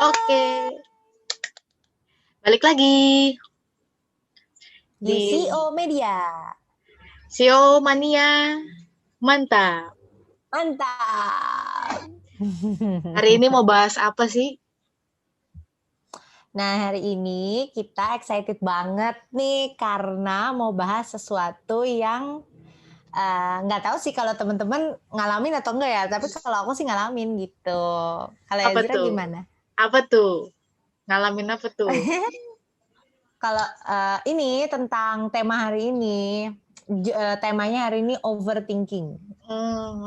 Oke, balik lagi di UCO Media. SEO Mania. Mantap. Mantap. Hari ini mau bahas apa sih? Nah, hari ini kita excited banget nih karena mau bahas sesuatu yang nggak tahu sih kalau teman-teman ngalamin atau enggak ya, tapi kalau aku sih ngalamin gitu. Kalau Apa Ezra tuh? gimana? Apa tuh? Ngalamin apa tuh? Kalau ini tentang tema hari ini, temanya hari ini overthinking.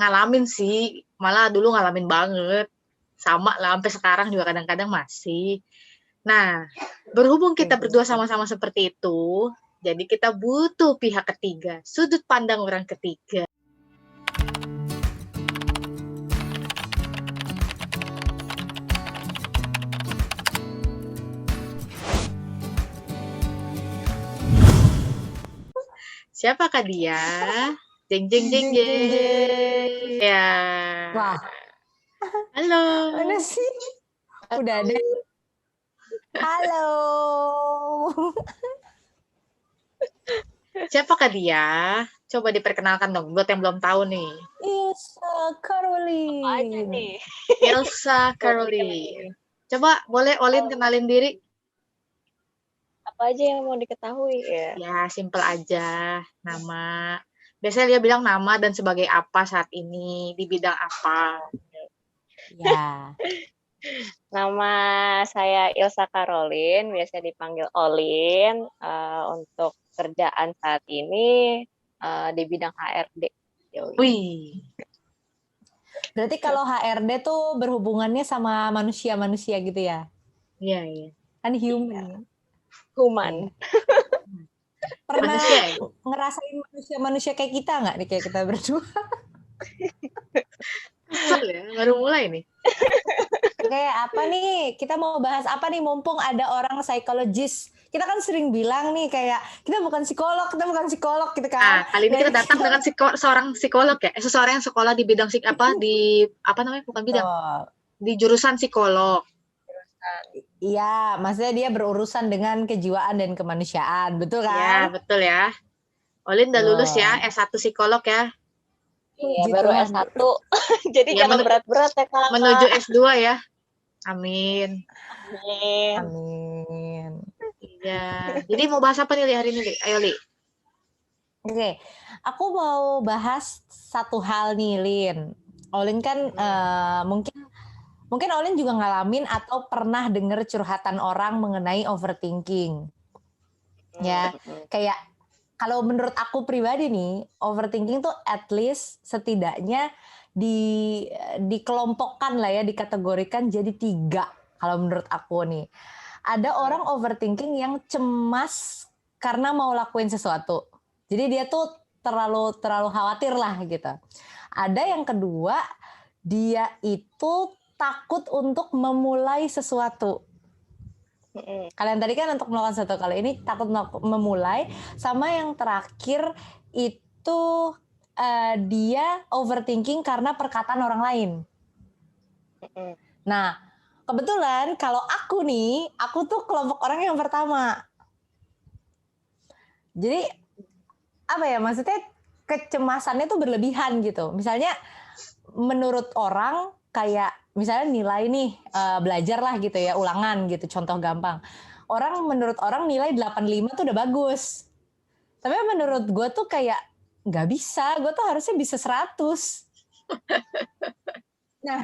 Ngalamin sih. Malah dulu ngalamin banget. Sama lah, sampai sekarang juga kadang-kadang masih. Nah, berhubung kita berdua sama-sama seperti itu, jadi kita butuh pihak ketiga, sudut pandang orang ketiga. Siapakah dia? Jeng jeng jeng Jeng, jeng, jeng. jeng. Ya. Wah, Halo. mana sih? Udah ada. Halo. Siapakah dia? Coba diperkenalkan dong buat yang belum tahu nih. Ilsa Apa aja Caroline. nih? Elsa Caroline. Coba boleh Olin kenalin diri? Apa aja yang mau diketahui ya? Ya, simple aja. Nama. Biasanya dia bilang nama dan sebagai apa saat ini, di bidang apa. Ya. Nama saya Ilsa Caroline, biasa dipanggil Olin. Untuk kerjaan saat ini di bidang HRD. Yoi. Wih. Berarti kalau HRD tuh berhubungannya sama manusia-manusia gitu ya? Iya, iya. Kan human. Human. Pernah Manusia ya? ngerasain manusia-manusia kayak kita nggak nih, kayak kita berdua? Kesel ya, baru mulai nih. Kayak apa nih? Kita mau bahas apa nih? Mumpung ada orang psikologis. Kita kan sering bilang nih kayak kita bukan psikolog gitu kan. Kali ini kita datang dengan seorang psikolog ya. Seseorang yang sekolah di bidang apa namanya? Bukan bidang. Di jurusan psikolog. Iya, maksudnya dia berurusan dengan kejiwaan dan kemanusiaan, betul Iya, kan? betul ya. Olin udah lulus ya, S1 psikolog ya. Iya, Puji baru Tuhan. S1. Jadi Ya, jangan berat-berat ya, Kak. menuju S2 ya. Amin. Amin. Amin. Iya. Jadi mau bahas apa nih Li, hari ini, Li? Ayo, Li. Oke, aku mau bahas satu hal nih, Lin. Olin kan mungkin Olin juga ngalamin atau pernah dengar curhatan orang mengenai overthinking. Ya, kayak kalau menurut aku pribadi nih, overthinking tuh at least setidaknya dikelompokkan lah ya, dikategorikan jadi 3 kalau menurut aku nih. Ada orang overthinking yang cemas karena mau lakuin sesuatu. Jadi dia tuh terlalu khawatir lah gitu. Ada yang kedua, dia itu takut untuk memulai sesuatu. Kalian tadi kan untuk melakukan sesuatu, kali ini takut memulai. Sama yang terakhir itu dia overthinking karena perkataan orang lain. Nah, kebetulan kalau aku nih, aku tuh kelompok orang yang pertama. Jadi apa ya, maksudnya kecemasannya tuh berlebihan gitu. Misalnya menurut orang kayak misalnya nilai nih belajar lah gitu ya, ulangan gitu, contoh gampang. Menurut orang nilai 85 tuh udah bagus. Tapi menurut gue tuh kayak nggak bisa, gue tuh harusnya bisa 100. Nah,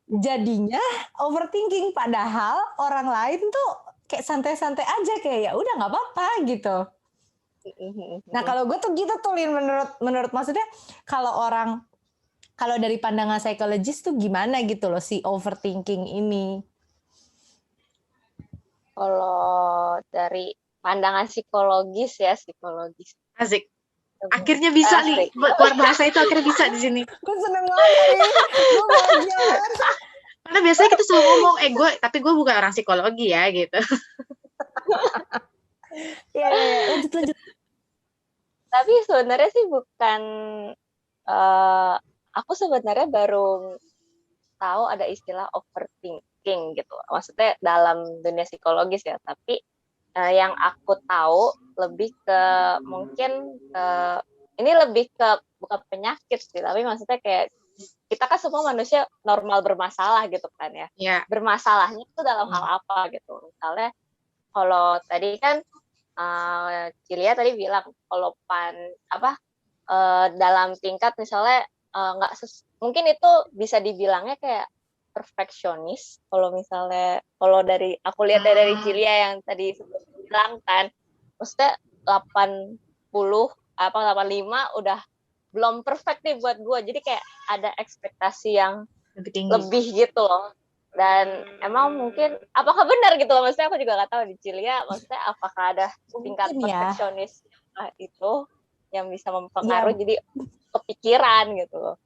jadinya overthinking, padahal orang lain tuh kayak santai-santai aja, kayak ya udah nggak apa-apa gitu. Nah, kalau gue tuh gitu tuh, Lin, menurut maksudnya kalau dari pandangan psikologis tuh gimana gitu loh si overthinking ini? Kalau dari pandangan psikologis. Asik. Akhirnya bisa nih, keluar bahasa itu akhirnya bisa di sini. Gue seneng banget nih, gue belajar. Karena biasanya kita selalu ngomong, tapi gue bukan orang psikologi ya, gitu. Iya, lanjut. Tapi sebenarnya sih bukan, aku sebenarnya baru tahu ada istilah overthink. overthinking gitu. Maksudnya dalam dunia psikologis ya, tapi yang aku tahu lebih ke mungkin ini lebih ke bukan penyakit sih, tapi maksudnya kayak kita kan semua manusia normal bermasalah gitu kan ya. Ya. Bermasalahnya itu dalam hal apa gitu. Misalnya kalau tadi kan Cilia tadi bilang kalau dalam tingkat misalnya nggak mungkin itu bisa dibilangnya kayak perfeksionis. Kalau misalnya dari aku lihat dari Cilia yang tadi bilang kan, maksudnya 85 udah belum perfect nih buat gue, jadi kayak ada ekspektasi yang Lebih tinggi. lebih gitu loh. Dan emang mungkin apakah benar gitu loh, maksudnya aku juga nggak tahu di Cilia, maksudnya apakah ada tingkat Mungkin ya. perfeksionis itu yang bisa mempengaruhi jadi kepikiran gitu loh.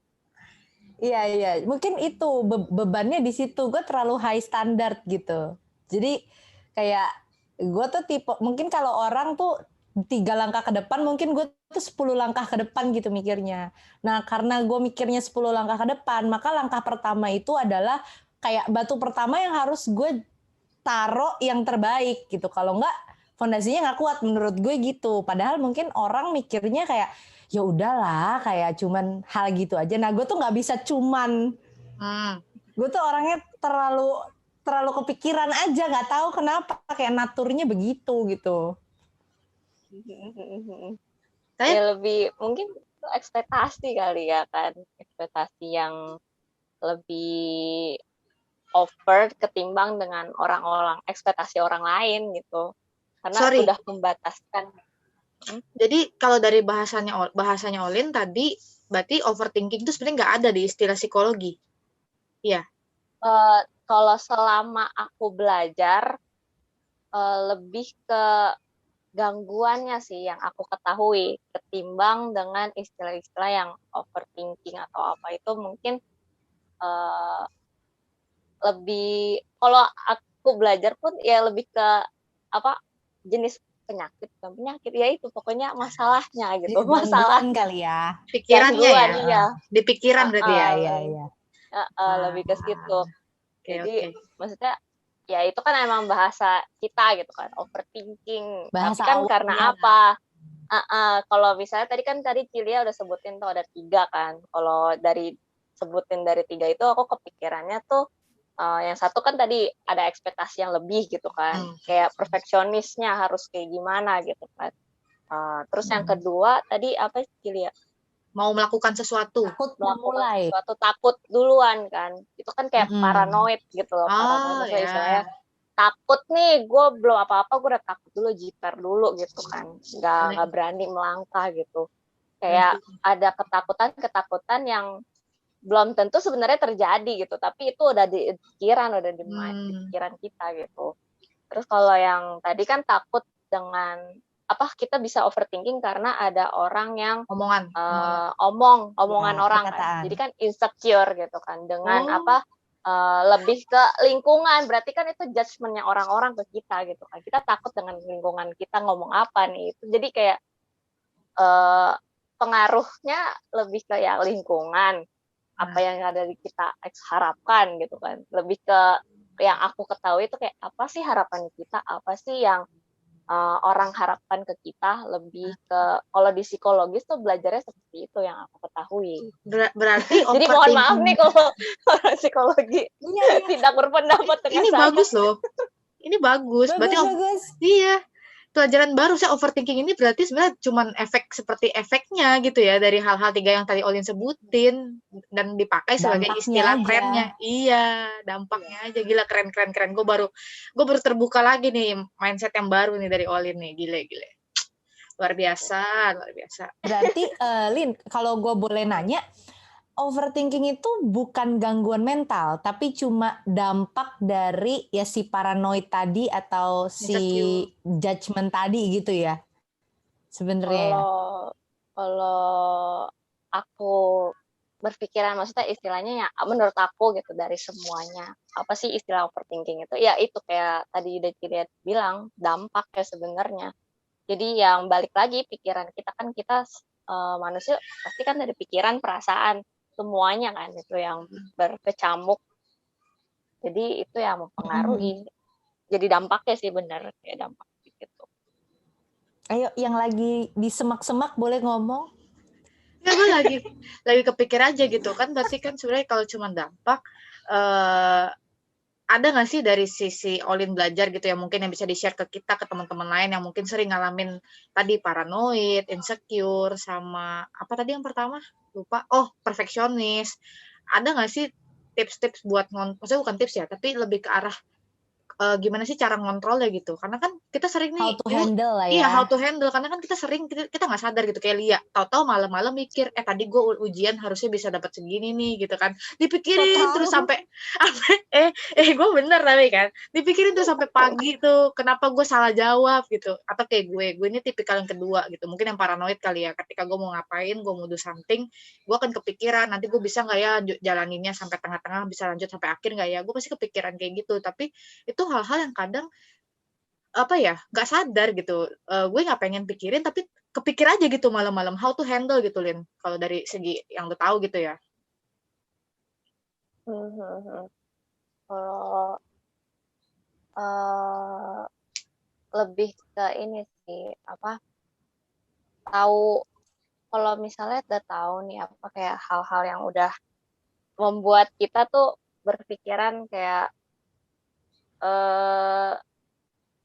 Iya. Mungkin itu bebannya di situ. Gue terlalu high standard gitu. Jadi kayak gue tuh tipe, mungkin kalau orang tuh 3 langkah ke depan, mungkin gue tuh 10 langkah ke depan gitu mikirnya. Nah, karena gue mikirnya 10 langkah ke depan, maka langkah pertama itu adalah kayak batu pertama yang harus gue taruh yang terbaik gitu. Kalau enggak, fondasinya nggak kuat menurut gue gitu. Padahal mungkin orang mikirnya kayak ya udahlah, kayak cuman hal gitu aja. Nah, gue tuh nggak bisa cuman. Gue tuh orangnya terlalu kepikiran aja, nggak tahu kenapa, kayak naturnya begitu gitu. Ya lebih mungkin ekspektasi kali ya kan, ekspektasi yang lebih over ketimbang dengan ekspektasi orang lain gitu, karena udah membataskan. Jadi kalau dari bahasanya Olin tadi, berarti overthinking itu sebenarnya nggak ada di istilah psikologi. Iya. Kalau selama aku belajar, lebih ke gangguannya sih yang aku ketahui, ketimbang dengan istilah-istilah yang overthinking atau apa itu mungkin lebih, kalau aku belajar pun ya lebih ke jenis penyakit ya, itu pokoknya masalahnya gitu, masalah kali ya, pikirannya ya, di pikiran berarti ya. Lebih ke situ. Jadi maksudnya ya itu kan emang bahasa kita gitu kan, overthinking. Bahasa tapi kan karena apa? Kalau misalnya tadi Cilia udah sebutin tuh ada 3 kan. Kalau sebutin dari 3 itu aku kepikirannya tuh yang satu kan tadi ada ekspektasi yang lebih gitu kan. Kayak perfeksionisnya harus kayak gimana gitu kan. Terus yang kedua tadi apa Cilia? Mau melakukan sesuatu. Sesuatu takut duluan kan. Itu kan kayak paranoid gitu loh. Paranoid maksudnya istilahnya takut nih, gue belum apa-apa gue udah takut dulu, jiper dulu gitu kan, nggak berani melangkah gitu. Kayak ada ketakutan yang belum tentu sebenarnya terjadi gitu, tapi itu udah di pikiran, udah di pikiran kita gitu. Terus kalau yang tadi kan takut dengan kita bisa overthinking karena ada orang yang omongan orang kan. Jadi kan insecure gitu kan dengan lebih ke lingkungan, berarti kan itu judgement-nya orang-orang ke kita gitu kan. Kita takut dengan lingkungan kita ngomong apa nih, itu jadi kayak pengaruhnya lebih ke ya lingkungan, apa yang ada di kita harapkan gitu kan. Lebih ke yang aku ketahui itu kayak apa sih harapan kita, apa sih yang orang harapkan ke kita, lebih ke kalau di psikologis tuh belajarnya seperti itu yang aku ketahui. Berarti jadi mohon maaf nih kalau orang psikologi tidak berpendapat dengan ini saya. bagus loh. Ini bagus. Berarti iya. Pelajaran baru saya overthinking ini berarti sebenarnya cuman seperti efeknya gitu ya dari hal-hal 3 yang tadi Olin sebutin dan dipakai sebagai istilah kerennya. Iya, dampaknya aja. Gila, keren. Gue baru terbuka lagi nih mindset yang baru nih dari Olin nih. Gile. Luar biasa. Berarti Lin, kalau gue boleh nanya, overthinking itu bukan gangguan mental, tapi cuma dampak dari ya si paranoid tadi atau si judgment tadi gitu ya sebenarnya. Kalau aku berpikiran, maksudnya istilahnya ya menurut aku gitu, dari semuanya apa sih istilah overthinking itu, ya itu kayak tadi udah Cilia bilang, dampak ya sebenarnya. Jadi yang balik lagi pikiran kita kan, kita manusia pasti kan dari pikiran, perasaan, semuanya kan itu yang berkecamuk Jadi itu yang mempengaruhi. Jadi dampaknya sih benar kayak dampak gitu. Ayo yang lagi di semak-semak boleh ngomong. Ya gue lagi kepikir aja gitu kan, berarti kan sebenarnya kalau cuma dampak ada nggak sih dari sisi Olin belajar gitu ya, mungkin yang bisa di-share ke kita, ke teman-teman lain yang mungkin sering ngalamin tadi paranoid, insecure, sama apa tadi yang pertama? Lupa. Oh, perfeksionis. Ada nggak sih tips-tips buat maksudnya bukan tips ya, tapi lebih ke arah gimana sih cara ngontrolnya gitu? Karena kan kita sering nih How to handle lah iya, ya. how to handle, karena kan kita sering kita nggak sadar gitu kayak Lia, tahu-tahu malam-malam mikir, tadi gue ujian harusnya bisa dapat segini nih gitu kan, dipikirin terus sampai gue bener tapi kan, dipikirin tuh sampai pagi tuh kenapa gue salah jawab gitu, atau kayak gue ini tipikal yang kedua gitu, mungkin yang paranoid kali ya, ketika gue mau ngapain, gue mau do something, gue akan kepikiran nanti gue bisa nggak ya jalaninnya sampai tengah-tengah, bisa lanjut sampai akhir nggak ya, gue pasti kepikiran kayak gitu, tapi itu hal-hal yang kadang apa ya, nggak sadar gitu, gue nggak pengen pikirin tapi kepikir aja gitu malam-malam, how to handle gitu Lin, kalau dari segi yang lo tahu gitu ya. Kalau lebih ke ini sih, apa, tahu kalau misalnya udah tahu nih apa kayak hal-hal yang udah membuat kita tuh berpikiran kayak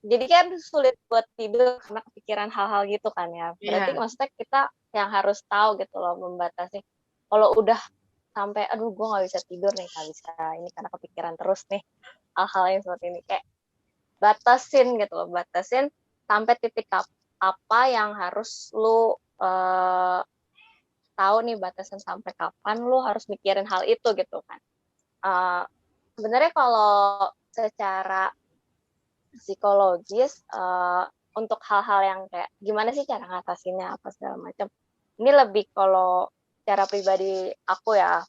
jadi kan sulit buat tidur karena kepikiran hal-hal gitu kan ya. Berarti maksudnya kita yang harus tahu gitu loh membatasi. Kalau udah sampai aduh gue nggak bisa tidur nih, nggak bisa ini karena kepikiran terus nih hal-hal yang seperti ini, kayak batasin gitu loh, batasin sampai titik apa yang harus lu tahu nih, batasan sampai kapan lu harus mikirin hal itu gitu kan. Sebenarnya kalau secara psikologis untuk hal-hal yang kayak gimana sih cara ngatasinnya apa segala macam, ini lebih kalau cara pribadi aku ya,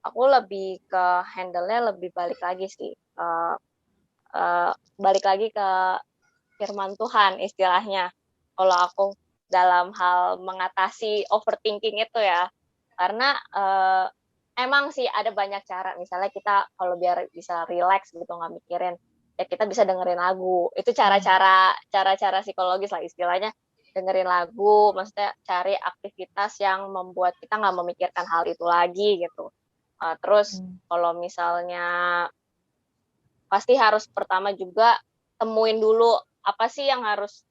aku lebih ke handle-nya lebih balik lagi sih, balik lagi ke firman Tuhan istilahnya kalau aku dalam hal mengatasi overthinking itu ya, karena emang sih ada banyak cara, misalnya kita kalau biar bisa relax gitu nggak mikirin, ya kita bisa dengerin lagu, itu cara-cara psikologis lah istilahnya, dengerin lagu, maksudnya cari aktivitas yang membuat kita nggak memikirkan hal itu lagi gitu. Terus kalau misalnya pasti harus pertama juga temuin dulu apa sih yang harus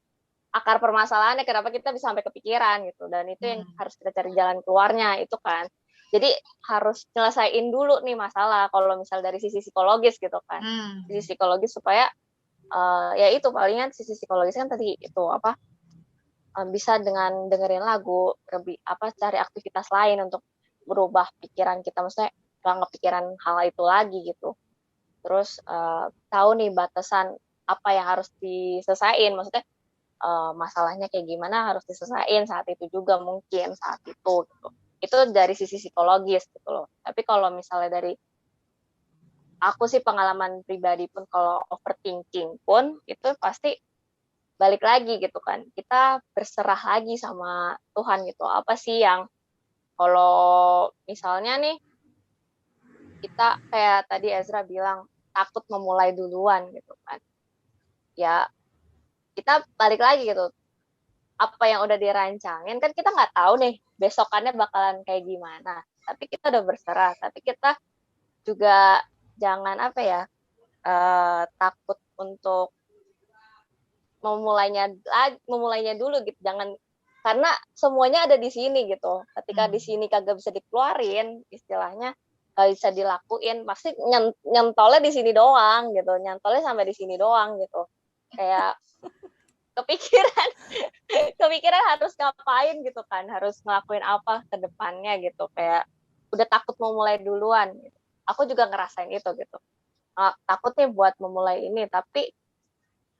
akar permasalahannya, kenapa kita bisa sampai kepikiran gitu, dan itu yang harus kita cari jalan keluarnya itu kan. Jadi harus nyelesain dulu nih masalah kalau misal dari sisi psikologis gitu kan. Sisi psikologis supaya ya itu palingan sisi psikologis kan tadi itu apa, bisa dengan dengerin lagu, cari aktivitas lain untuk berubah pikiran kita, maksudnya nggak ngepikiran hal itu lagi gitu. Terus tahu nih batasan apa yang harus diselesain, maksudnya masalahnya kayak gimana harus diselesain saat itu juga, mungkin saat itu gitu. Itu dari sisi psikologis gitu loh. Tapi kalau misalnya dari aku sih pengalaman pribadi pun, kalau overthinking pun itu pasti balik lagi gitu kan, kita berserah lagi sama Tuhan gitu. Apa sih yang kalau misalnya nih kita kayak tadi Ezra bilang takut memulai duluan gitu kan, ya kita balik lagi gitu, apa yang udah dirancangin kan kita nggak tahu nih besokannya bakalan kayak gimana, tapi kita udah berserah, tapi kita juga jangan apa ya, takut untuk memulainya dulu gitu, jangan, karena semuanya ada di sini gitu, ketika di sini kagak bisa dikeluarin istilahnya, nggak bisa dilakuin, pasti nyentolnya di sini doang gitu, nyantolnya sampai di sini doang gitu, kayak kepikiran harus ngapain gitu kan, harus ngelakuin apa ke depannya gitu, kayak udah takut mau mulai duluan gitu. Aku juga ngerasain itu gitu, takut nih buat memulai ini, tapi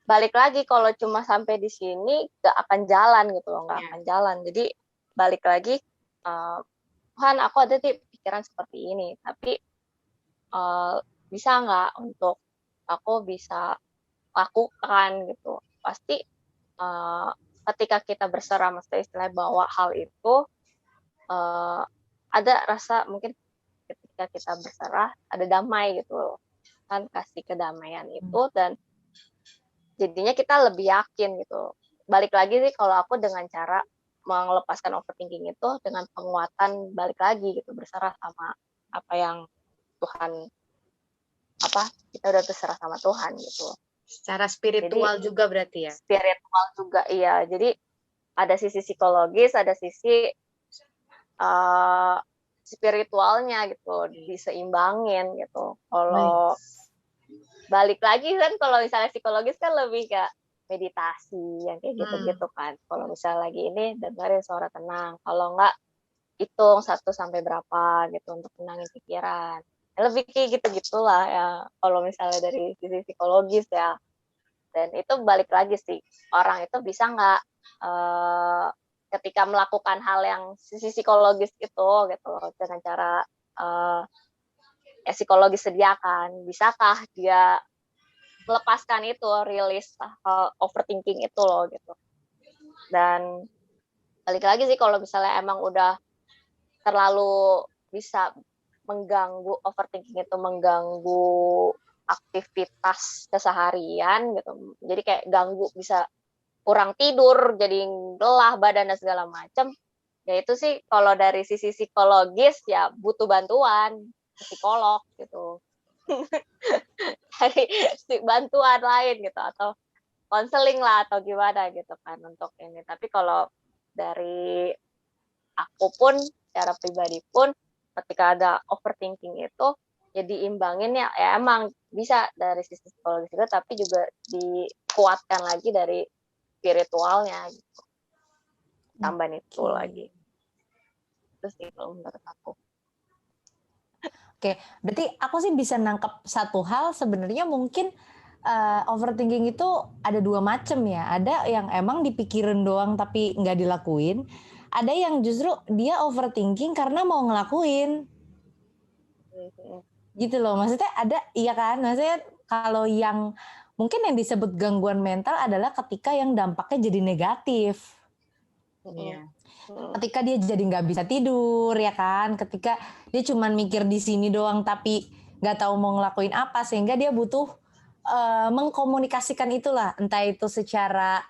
balik lagi kalau cuma sampai di sini gak akan jalan gitu loh, gak akan jalan. Jadi balik lagi, Tuhan aku ada nih pikiran seperti ini, tapi bisa nggak untuk aku bisa lakukan gitu. Pasti ketika kita berserah, maksudnya istilahnya bawa hal itu, ada rasa mungkin ketika kita berserah ada damai gitu, kan kasih kedamaian itu, dan jadinya kita lebih yakin gitu. Balik lagi sih kalau aku dengan cara melepaskan overthinking itu dengan penguatan, balik lagi gitu, berserah sama apa yang Tuhan, kita udah terserah sama Tuhan gitu. Secara spiritual jadi, juga berarti ya? Spiritual juga, iya. Jadi ada sisi psikologis, ada sisi spiritualnya gitu, diseimbangin gitu. Kalau balik lagi kan, kalau misalnya psikologis kan lebih kayak meditasi yang kayak gitu-gitu kan. Kalau misalnya lagi ini dengerin suara tenang, kalau enggak hitung 1 sampai berapa gitu untuk tenangin pikiran. Lebih kayak gitu-gitulah ya kalau misalnya dari sisi psikologis ya. Dan itu balik lagi sih, orang itu bisa nggak ketika melakukan hal yang sisi psikologis itu gitu dengan cara psikologis sediakan, bisakah dia melepaskan itu, rilis overthinking itu loh gitu. Dan balik lagi sih kalau misalnya emang udah terlalu bisa mengganggu, overthinking itu mengganggu aktivitas keseharian gitu, jadi kayak ganggu, bisa kurang tidur, jadi lelah badan dan segala macam, ya itu sih kalau dari sisi psikologis ya butuh bantuan psikolog gitu. Cari bantuan lain gitu, atau konseling lah atau gimana gitu kan untuk ini. Tapi kalau dari aku pun secara pribadi pun ketika ada overthinking itu ya diimbangin ya emang bisa dari sisi psikologis juga, tapi juga dikuatkan lagi dari spiritualnya gitu. Tambahan itu lagi. Terus sih kalau menurut aku. Oke, berarti aku sih bisa nangkep satu hal, sebenarnya mungkin overthinking itu ada 2 macam ya. Ada yang emang dipikirin doang tapi nggak dilakuin. Ada yang justru dia overthinking karena mau ngelakuin. Gitu loh, maksudnya ada, iya kan? Maksudnya kalau yang mungkin yang disebut gangguan mental adalah ketika yang dampaknya jadi negatif. Iya. Ketika dia jadi nggak bisa tidur, ya kan? Ketika dia cuman mikir di sini doang tapi nggak tahu mau ngelakuin apa, sehingga dia butuh mengkomunikasikan itulah, entah itu secara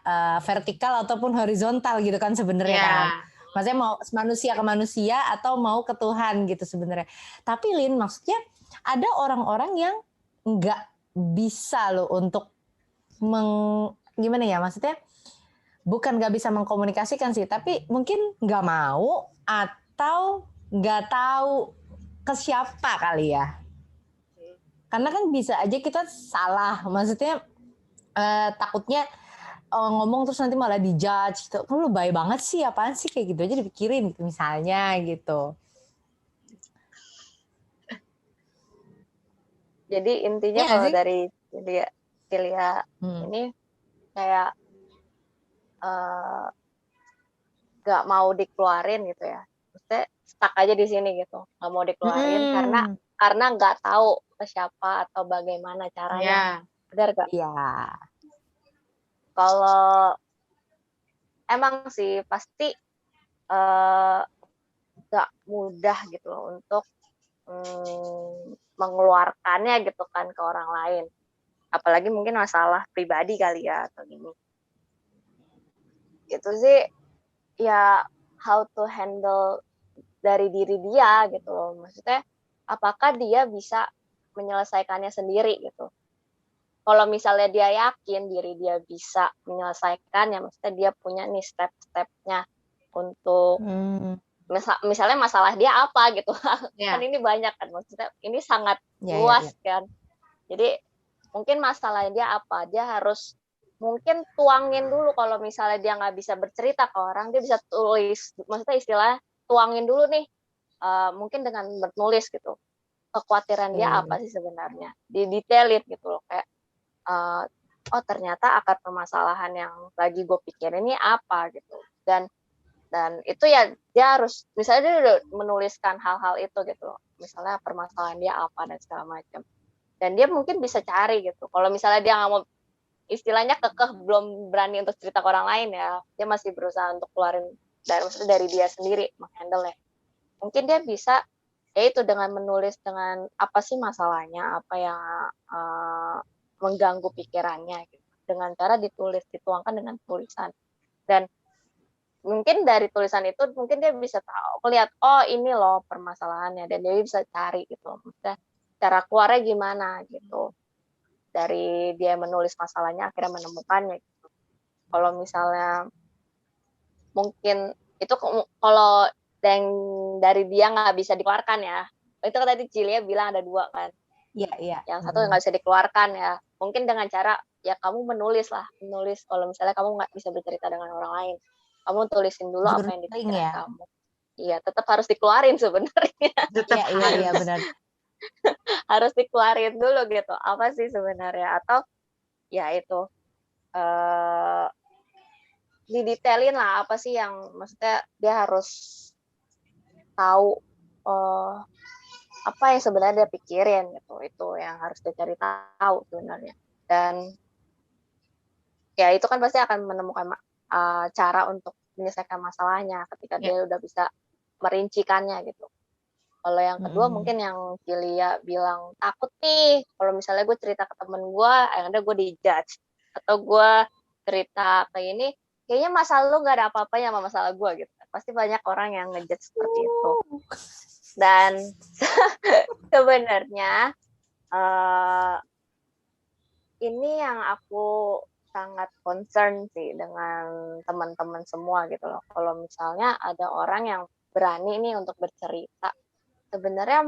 vertikal ataupun horizontal gitu kan sebenarnya kan. Maksudnya mau manusia ke manusia atau mau ke Tuhan gitu sebenarnya. Tapi Lin, maksudnya ada orang-orang yang nggak bisa loh untuk gimana ya, maksudnya bukan nggak bisa mengkomunikasikan sih, tapi mungkin nggak mau atau nggak tahu ke siapa kali ya. Karena kan bisa aja kita salah, maksudnya takutnya ngomong terus nanti malah dijudge gitu. Lu baik banget sih, apaan sih kayak gitu aja dipikirin gitu misalnya gitu. Jadi intinya ya, kalau dari Celia ini kayak gak mau dikeluarin gitu ya. Maksudnya stuck aja di sini gitu. Gak mau dikeluarin karena gak tahu ke siapa atau bagaimana caranya. Benar gak? Iya. Kalau emang sih pasti gak mudah gitu loh untuk mengeluarkannya gitu kan ke orang lain. Apalagi mungkin masalah pribadi kali ya atau gini. Itu sih ya how to handle dari diri dia gitu loh. Maksudnya apakah dia bisa menyelesaikannya sendiri gitu. Kalau misalnya dia yakin diri dia bisa menyelesaikan, ya maksudnya dia punya nih step-stepnya untuk misalnya masalah dia apa gitu. Kan ini banyak kan, maksudnya ini sangat luas kan. Jadi mungkin masalah dia apa, dia harus mungkin tuangin dulu. Kalau misalnya dia nggak bisa bercerita ke orang, dia bisa tulis, maksudnya istilah tuangin dulu nih, mungkin dengan menulis gitu, kekhawatiran dia apa sih sebenarnya, didetailin gitu loh, kayak oh ternyata akar permasalahan yang lagi gue pikirin ini apa gitu, dan itu ya dia harus, misalnya dia udah menuliskan hal-hal itu gitu loh, misalnya permasalahan dia apa dan segala macam, dan dia mungkin bisa cari gitu. Kalau misalnya dia nggak mau, istilahnya kekeh, belum berani untuk cerita ke orang lain ya, dia masih berusaha untuk keluarin dari dia sendiri, menghandle ya, mungkin dia bisa ya itu dengan menulis dengan apa sih masalahnya, apa yang mengganggu pikirannya gitu. Dengan cara dituangkan dengan tulisan. Dan mungkin dari tulisan itu mungkin dia bisa tahu, lihat oh ini loh permasalahannya, dan dia bisa cari gitu. Maksudnya cara keluarnya gimana gitu. Dari dia menulis masalahnya akhirnya menemukannya gitu. Kalau misalnya mungkin itu kalau yang dari dia nggak bisa dikeluarkan ya, itu kan tadi Cilia bilang ada 2 kan. Iya. Yang satu nggak bisa dikeluarkan ya, mungkin dengan cara ya kamu menulis kalau misalnya kamu nggak bisa bercerita dengan orang lain, kamu tulisin dulu apa yang di Journaling pikiran ya. kamu. Iya, tetap harus dikeluarin sebenarnya. Tetap Iya benar. Harus dikeluarin dulu gitu, apa sih sebenarnya, atau ya itu didetailin lah apa sih yang maksudnya dia harus tahu apa yang sebenarnya dia pikirin gitu. Itu yang harus dia cari tahu sebenarnya. Dan ya itu kan pasti akan menemukan cara untuk menyelesaikan masalahnya ketika dia udah bisa merincikannya gitu. Kalau yang kedua mungkin yang Cilia bilang takut nih, kalau misalnya gue cerita ke temen gue, yang ada gue dijudge, atau gue cerita kayak ini, kayaknya masalah lu gak ada apa-apanya sama masalah gue gitu. Pasti banyak orang yang ngejudge seperti itu. Dan sebenarnya ini yang aku sangat concern sih dengan teman-teman semua gitu loh. Kalau misalnya ada orang yang berani nih untuk bercerita, sebenarnya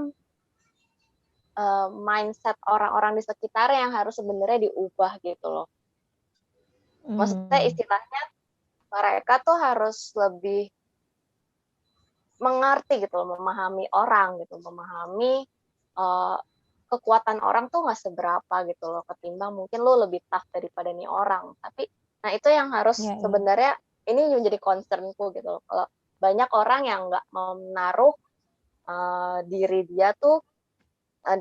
mindset orang-orang di sekitar yang harus sebenarnya diubah gitu loh. Maksudnya istilahnya mereka tuh harus lebih mengerti gitu loh, memahami orang gitu, memahami kekuatan orang tuh nggak seberapa gitu loh, ketimbang mungkin lo lebih tough daripada nih orang. Tapi nah itu yang harus sebenarnya ini menjadi concernku gitu loh. Kalau banyak orang yang nggak mau menaruh diri dia tuh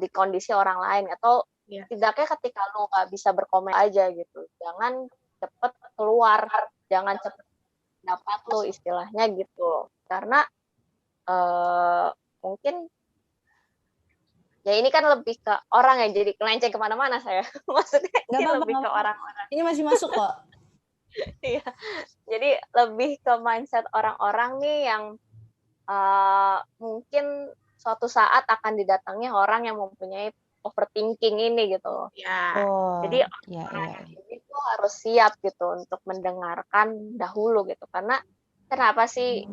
di kondisi orang lain, atau tidaknya ketika lo nggak bisa berkomentar aja gitu, jangan cepet keluar, jangan cepet dapat lo istilahnya gitu, karena mungkin ya ini kan lebih ke orang ya, jadi kelenceng kemana-mana saya. Maksudnya ini lebih ke orang-orang. Ini masih masuk kok. Iya, jadi lebih ke mindset orang-orang nih yang mungkin suatu saat akan didatangi orang yang mempunyai overthinking ini gitu loh. Jadi orang ini tuh harus siap gitu untuk mendengarkan dahulu gitu. Karena kenapa sih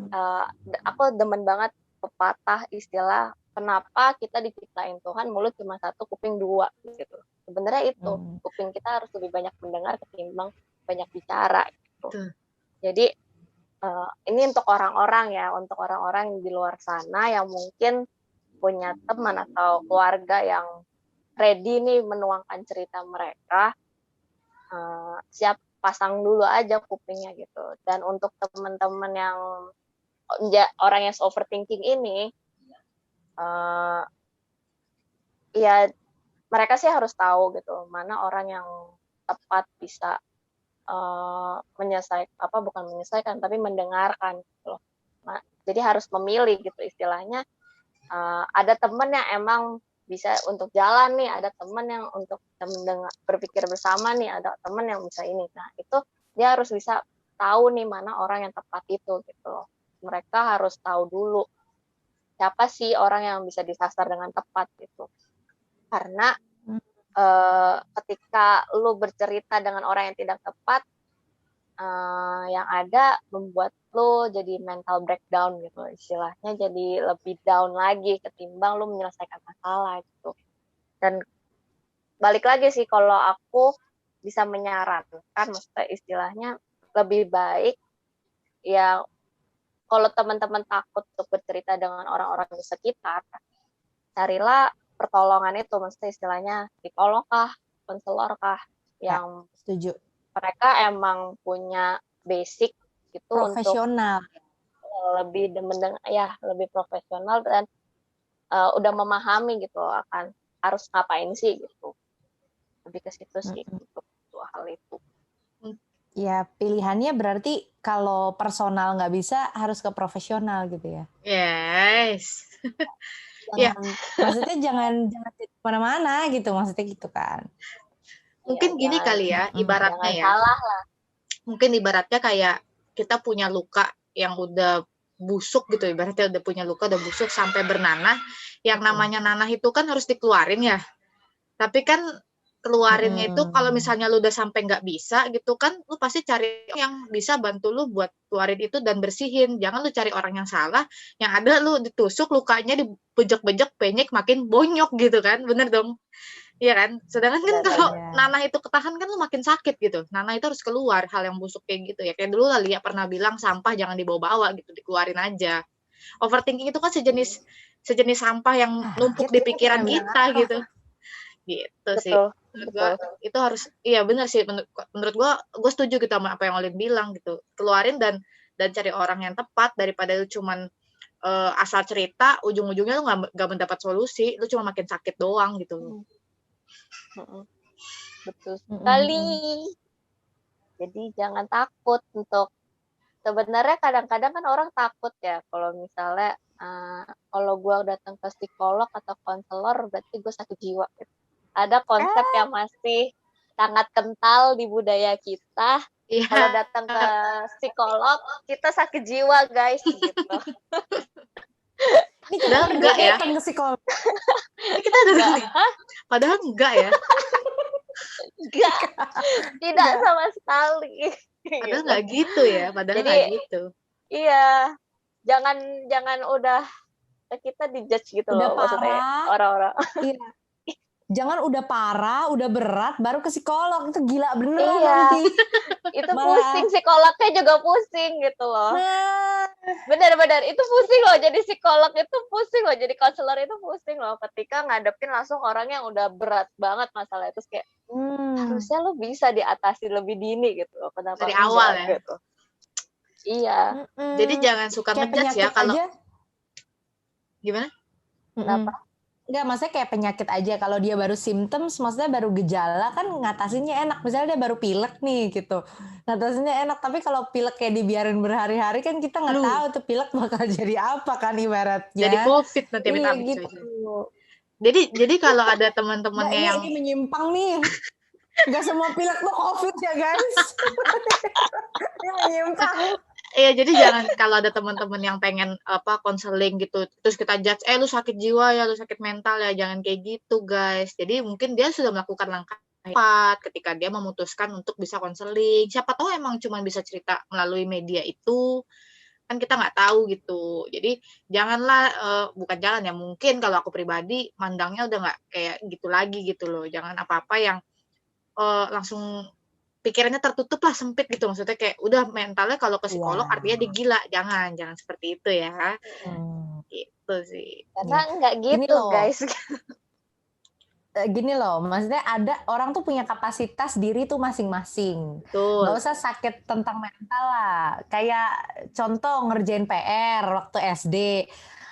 aku demen banget pepatah istilah kenapa kita diciptain Tuhan mulut cuma 1 kuping 2 gitu. Sebenarnya itu kuping kita harus lebih banyak mendengar ketimbang banyak bicara gitu. Jadi ini untuk orang-orang ya, untuk orang-orang di luar sana yang mungkin punya teman atau keluarga yang ready nih menuangkan cerita mereka, siap pasang dulu aja kupingnya gitu. Dan untuk teman-teman yang orang yang overthinking ini, ya mereka sih harus tahu gitu mana orang yang tepat bisa menyelesaikan tapi mendengarkan gitu loh. Nah, jadi harus memilih gitu istilahnya. Ada teman yang emang bisa untuk jalan nih, ada teman yang untuk berpikir bersama nih, ada teman yang bisa ini. Nah, itu dia harus bisa tahu nih mana orang yang tepat itu gitu loh. Mereka harus tahu dulu siapa sih orang yang bisa disasar dengan tepat gitu. Karena ketika lu bercerita dengan orang yang tidak tepat, yang ada membuat lu jadi mental breakdown gitu istilahnya, jadi lebih down lagi ketimbang lu menyelesaikan masalah gitu. Dan balik lagi sih kalau aku bisa menyarankan, maksudnya istilahnya lebih baik ya kalau teman-teman takut untuk bercerita dengan orang-orang di sekitar, carilah pertolongan itu, maksudnya istilahnya psikolog kah, konselor kah, yang setuju. Mereka emang punya basic itu profesional. Untuk lebih lebih profesional dan udah memahami gitu akan harus ngapain sih gitu. Lebih ke situ sih untuk hal itu. Ya pilihannya berarti kalau personal nggak bisa harus ke profesional gitu ya. Yes. Iya. Maksudnya jangan kemana-mana gitu, maksudnya gitu kan. Mungkin gini kali ya, ibaratnya jangan ya. salah lah. Mungkin ibaratnya kayak kita punya luka yang udah busuk gitu, ibaratnya udah punya luka, udah busuk sampai bernanah. Yang namanya nanah itu kan harus dikeluarin ya. Tapi kan keluarinnya itu kalau misalnya lu udah sampai nggak bisa gitu kan, lu pasti cari yang bisa bantu lu buat keluarin itu dan bersihin. Jangan lu cari orang yang salah, yang ada lu ditusuk, lukanya dibejek-bejek, penyek, makin bonyok gitu kan, bener dong. Iya kan? Sedangkan kan kalau nanah itu ketahan kan lu makin sakit gitu. Nanah itu harus keluar, hal yang busuk kayak gitu ya. Kayak dulu lah Lia pernah bilang sampah jangan dibawa-bawa gitu, dikeluarin aja. Overthinking itu kan sejenis sampah yang numpuk di pikiran kita gitu. Gitu sih. Menurut gua itu harus, iya benar sih, menurut gua setuju gitu sama apa yang Olin bilang gitu. Keluarin dan cari orang yang tepat daripada lu cuman asal cerita, ujung-ujungnya lu nggak mendapat solusi, lu cuma makin sakit doang gitu. Betul sekali. Jadi jangan takut untuk, sebenarnya kadang-kadang kan orang takut ya kalau misalnya kalau gue datang ke psikolog atau konselor berarti gue sakit jiwa gitu. Ada konsep yang masih sangat kental di budaya kita. Kalau datang ke psikolog kita sakit jiwa guys gitu. Ini padahal enggak ya datang ke psikolog. Kita padahal enggak ya. Enggak. Tidak sama sekali. Padahal nggak gitu ya, padahal nggak gitu. Iya, jangan udah kita dijudge gitu udah loh, maksudnya orang-orang. Iya. Jangan udah parah, udah berat, baru ke psikolog, itu gila bener nanti. Itu pusing, psikolognya juga pusing gitu loh. Benar-benar itu pusing loh, jadi psikolog itu pusing loh, jadi konselor itu pusing loh, ketika ngadepin langsung orang yang udah berat banget masalah itu, kayak harusnya lo bisa diatasi lebih dini gitu loh, kenapa dari awal ya gitu. Iya. Jadi jangan suka ngejudge ya kalau gimana? Kenapa? Enggak, maksudnya kayak penyakit aja. Kalau dia baru symptoms, maksudnya baru gejala kan ngatasinnya enak. Misalnya dia baru pilek nih gitu, ngatasinnya enak. Tapi kalau pilek kayak dibiarin berhari-hari kan kita nggak tahu tuh pilek bakal jadi apa kan ibaratnya. Jadi COVID nanti gitu. Jadi kalau ada teman-temannya yang ini menyimpang nih. Gak semua pilek tuh COVID ya guys. Ini menyimpang. Iya, jadi jangan kalau ada teman-teman yang pengen konseling gitu, terus kita judge, lu sakit jiwa ya, lu sakit mental ya, jangan kayak gitu guys. Jadi mungkin dia sudah melakukan langkah tepat ketika dia memutuskan untuk bisa konseling. Siapa tahu emang cuma bisa cerita melalui media itu, kan kita nggak tahu gitu. Jadi janganlah, bukan jangan ya, mungkin kalau aku pribadi mandangnya udah nggak kayak gitu lagi gitu loh. Jangan apa-apa yang langsung pikirannya tertutup lah, sempit gitu, maksudnya kayak udah mentalnya kalau ke psikolog artinya dia gila, jangan seperti itu ya. Gitu sih. Karena nggak gitu guys. Gini loh, maksudnya ada orang tuh punya kapasitas diri tuh masing-masing. Nggak usah sakit tentang mental lah. Kayak contoh ngerjain PR waktu SD.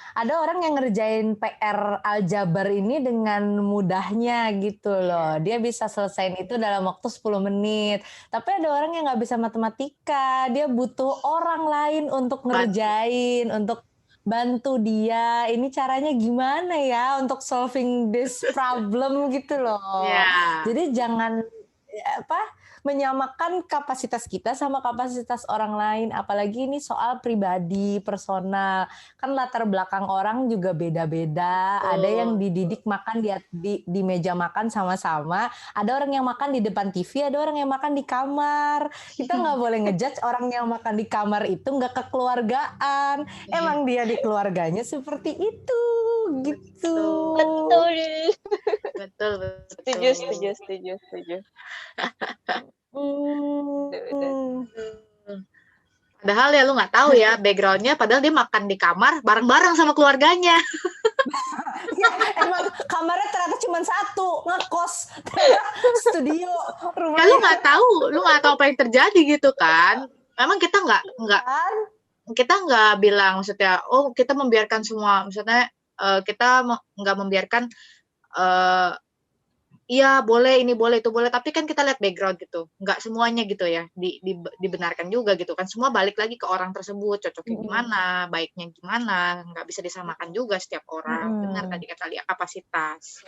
Ada orang yang ngerjain PR aljabar ini dengan mudahnya gitu loh. Dia bisa selesaiin itu dalam waktu 10 menit. Tapi ada orang yang nggak bisa matematika. Dia butuh orang lain untuk ngerjain, untuk bantu dia. Ini caranya gimana ya untuk solving this problem gitu loh. Jadi jangan menyamakan kapasitas kita sama kapasitas orang lain, apalagi ini soal pribadi, personal. Kan latar belakang orang juga beda-beda. Ada yang dididik makan di meja makan sama-sama, ada orang yang makan di depan TV, ada orang yang makan di kamar. Kita nggak boleh ngejudge orang yang makan di kamar itu nggak kekeluargaan. Emang dia di keluarganya seperti itu, gitu. Betul. Setuju. Padahal ya lu nggak tahu ya backgroundnya, padahal dia makan di kamar bareng-bareng sama keluarganya. Ya, emang kamarnya ternyata cuma satu, ngekos studio rumahnya. Ya, lu nggak tahu apa yang terjadi gitu kan. Memang kita nggak bilang, maksudnya kita membiarkan semua, maksudnya kita nggak membiarkan iya boleh, ini boleh, itu boleh, tapi kan kita lihat background gitu, nggak semuanya gitu ya dibenarkan juga gitu kan, semua balik lagi ke orang tersebut, cocoknya gimana, baiknya gimana, nggak bisa disamakan juga setiap orang. Benar tadi kata Lia, kapasitas.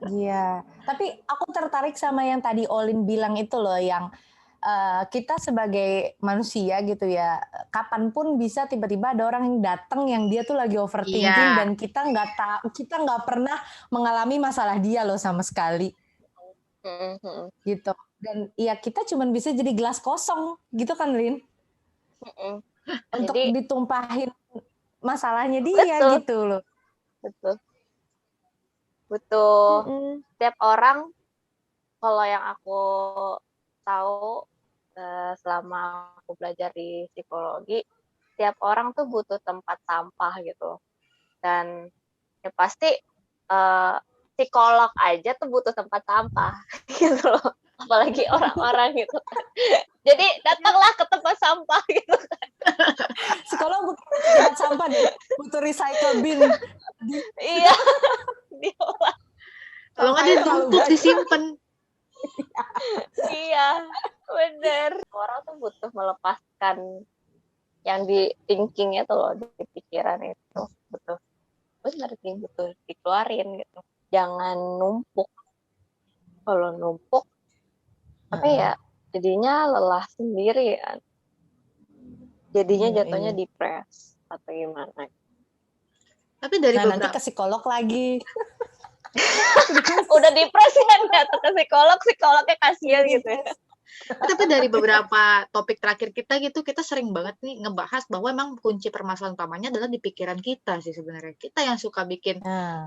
Iya, tapi aku tertarik sama yang tadi Olin bilang itu loh, yang kita sebagai manusia gitu ya, kapanpun bisa tiba-tiba ada orang yang datang yang dia tuh lagi overthinking dan kita nggak pernah mengalami masalah dia loh sama sekali, gitu. Dan ya kita cuman bisa jadi gelas kosong gitu kan, Lin, untuk Jadi, ditumpahin masalahnya dia gitu loh. Betul. Butuh setiap orang, kalau yang aku tahu selama aku belajar di psikologi, setiap orang tuh butuh tempat sampah gitu. Dan ya pasti psikolog aja tuh butuh tempat sampah gitu loh. Apalagi orang-orang gitu. Jadi datanglah ke tempat sampah gitu kan. Psikolog butuh tempat sampah deh, butuh recycle bin. Iya, diolah. Kalau nggak ditumpuk disimpan. Iya, bener. Orang tuh butuh melepaskan yang di thinkingnya tuh loh, di pikiran itu. Betul. Bener sih, betul. Dikeluarin gitu. Jangan numpuk. Kalau numpuk, apa ya, jadinya lelah sendiri kan. Jadinya jatuhnya depres atau gimana. Tapi dari nanti ke psikolog lagi. Udah depres kan, datang ke psikolognya kasihan gitu ya. Tapi dari beberapa topik terakhir kita gitu, kita sering banget nih ngebahas bahwa emang kunci permasalahan utamanya adalah di pikiran kita sih sebenarnya. Kita yang suka bikin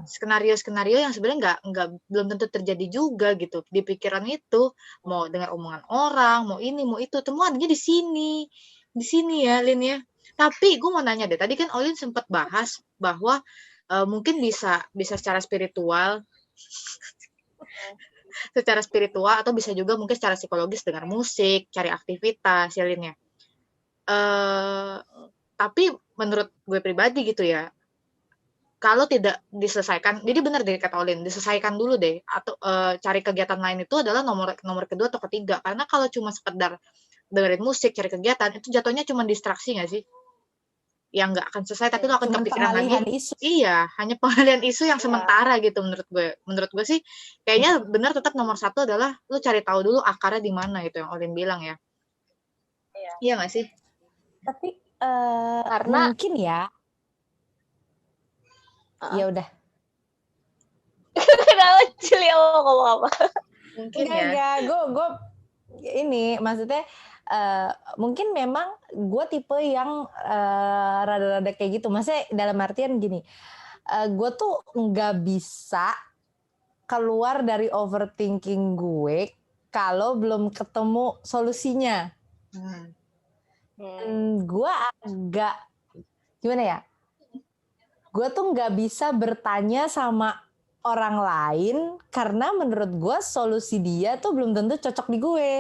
skenario-skenario yang sebenarnya belum tentu terjadi juga gitu. Di pikiran itu, mau dengar omongan orang, mau ini, mau itu, temuannya di sini. Di sini ya, Lin ya. Tapi gue mau nanya deh, tadi kan Olin sempat bahas bahwa mungkin bisa secara spiritual atau bisa juga mungkin secara psikologis dengan musik, cari aktivitas, ya Lin ya. Tapi menurut gue pribadi gitu ya, kalau tidak diselesaikan, jadi benar deh kata Olin, diselesaikan dulu deh, atau cari kegiatan lain itu adalah nomor kedua atau ketiga, karena kalau cuma sekedar dengerin musik, cari kegiatan, itu jatuhnya cuma distraksi nggak sih? Yang nggak akan selesai, tapi lo akan kepikiran lagi. Isu. Iya, hanya pengalihan isu yang sementara gitu menurut gue. Menurut gue sih, kayaknya benar tetap nomor satu adalah lo cari tahu dulu akarnya di mana, itu yang Olin bilang ya. Iya nggak sih? Tapi karena mungkin ya. Ya udah. Kenapa Cili ngomong apa? Mungkin ya. Gue ini maksudnya mungkin memang gue tipe yang rada-rada kayak gitu. Maksudnya dalam artian gini, gue tuh nggak bisa keluar dari overthinking gue kalau belum ketemu solusinya. Gue agak gimana ya? Gue tuh nggak bisa bertanya sama orang lain karena menurut gue solusi dia tuh belum tentu cocok di gue.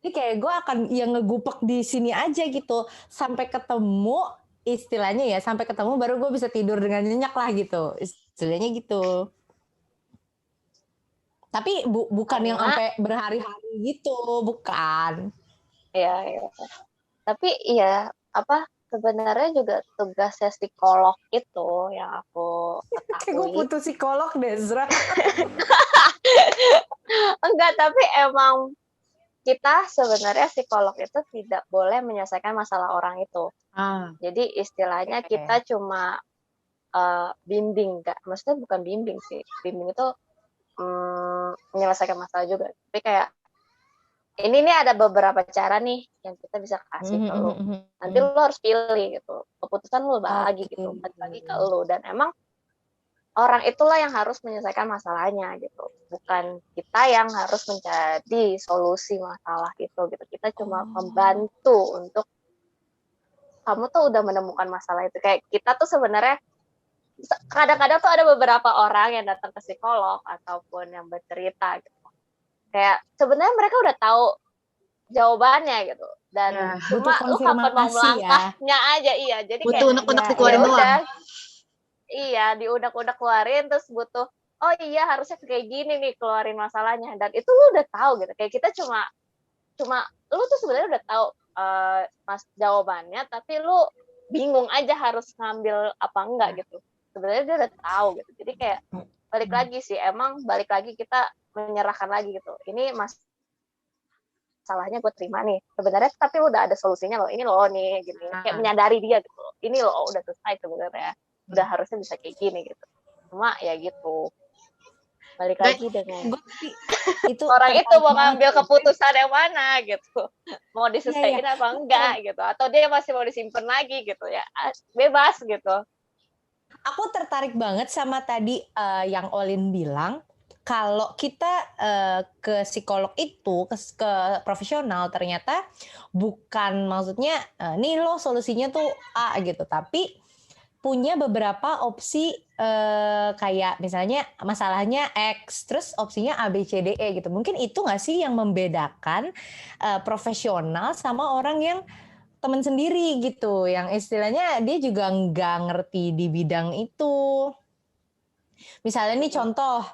Jadi kayak gue akan yang ngegupek di sini aja gitu sampai ketemu, istilahnya ya, sampai ketemu baru gue bisa tidur dengan nyenyak lah gitu, istilahnya gitu. Tapi bukan yang sampai berhari-hari gitu, bukan. Iya. Tapi iya apa? Sebenarnya juga tugasnya psikolog itu yang aku ketahui. Kayak gue butuh psikolog deh, Zra. Enggak, tapi emang kita sebenarnya psikolog itu tidak boleh menyelesaikan masalah orang itu. Jadi istilahnya kita cuma bimbing, maksudnya bukan bimbing sih. Bimbing itu menyelesaikan masalah juga. Tapi kayak ini nih ada beberapa cara nih yang kita bisa kasih ke lo. Nanti lo harus pilih gitu. Keputusan lo bagi gitu, bagi ke lo. Dan emang orang itulah yang harus menyelesaikan masalahnya gitu. Bukan kita yang harus menjadi solusi masalah itu gitu. Kita cuma membantu untuk kamu tuh udah menemukan masalah itu. Kayak kita tuh sebenarnya kadang-kadang tuh ada beberapa orang yang datang ke psikolog ataupun yang bercerita gitu. Kayak sebenarnya mereka udah tahu jawabannya gitu dan cuma lu kapan mau melangkahnya aja. Iya, jadi butuh kayak untuk dikeluarin doang. iya diudak-udak keluarin terus butuh oh iya harusnya kayak gini nih keluarin masalahnya dan itu lu udah tahu gitu kayak kita cuma lu tuh sebenarnya udah tahu mas jawabannya tapi lu bingung aja harus ngambil apa enggak gitu sebenarnya dia udah tahu gitu jadi kayak balik lagi sih emang balik lagi kita menyerahkan lagi gitu ini masalahnya gue terima nih sebenarnya tapi udah ada solusinya loh ini loh nih gitu kayak menyadari dia gitu ini loh udah selesai sebenarnya udah harusnya bisa kayak gini gitu cuma ya gitu balik lagi dengan itu orang itu mau ngambil keputusan yang mana gitu mau diselesaikan apa enggak gitu atau dia masih mau disimpan lagi gitu ya bebas gitu aku tertarik banget sama tadi yang Olin bilang kalau kita ke psikolog itu ke profesional ternyata bukan maksudnya nih lo solusinya tuh A gitu tapi punya beberapa opsi kayak misalnya masalahnya X, terus opsinya A, B, C, D, E gitu. Mungkin itu nggak sih yang membedakan profesional sama orang yang teman sendiri gitu, yang istilahnya dia juga nggak ngerti di bidang itu. Misalnya nih contoh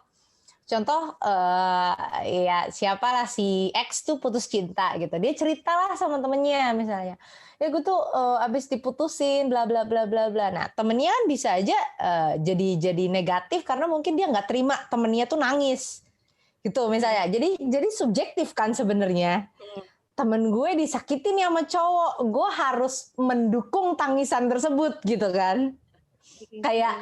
ya siapalah si X tuh putus cinta gitu, dia ceritalah sama temennya misalnya. Ya gue tuh abis diputusin bla bla bla bla bla. Nah temennya kan bisa aja jadi negatif karena mungkin dia nggak terima temennya tuh nangis gitu misalnya. Jadi subjektif kan sebenarnya. Temen gue disakitin sama cowok, gue harus mendukung tangisan tersebut gitu kan. Kayak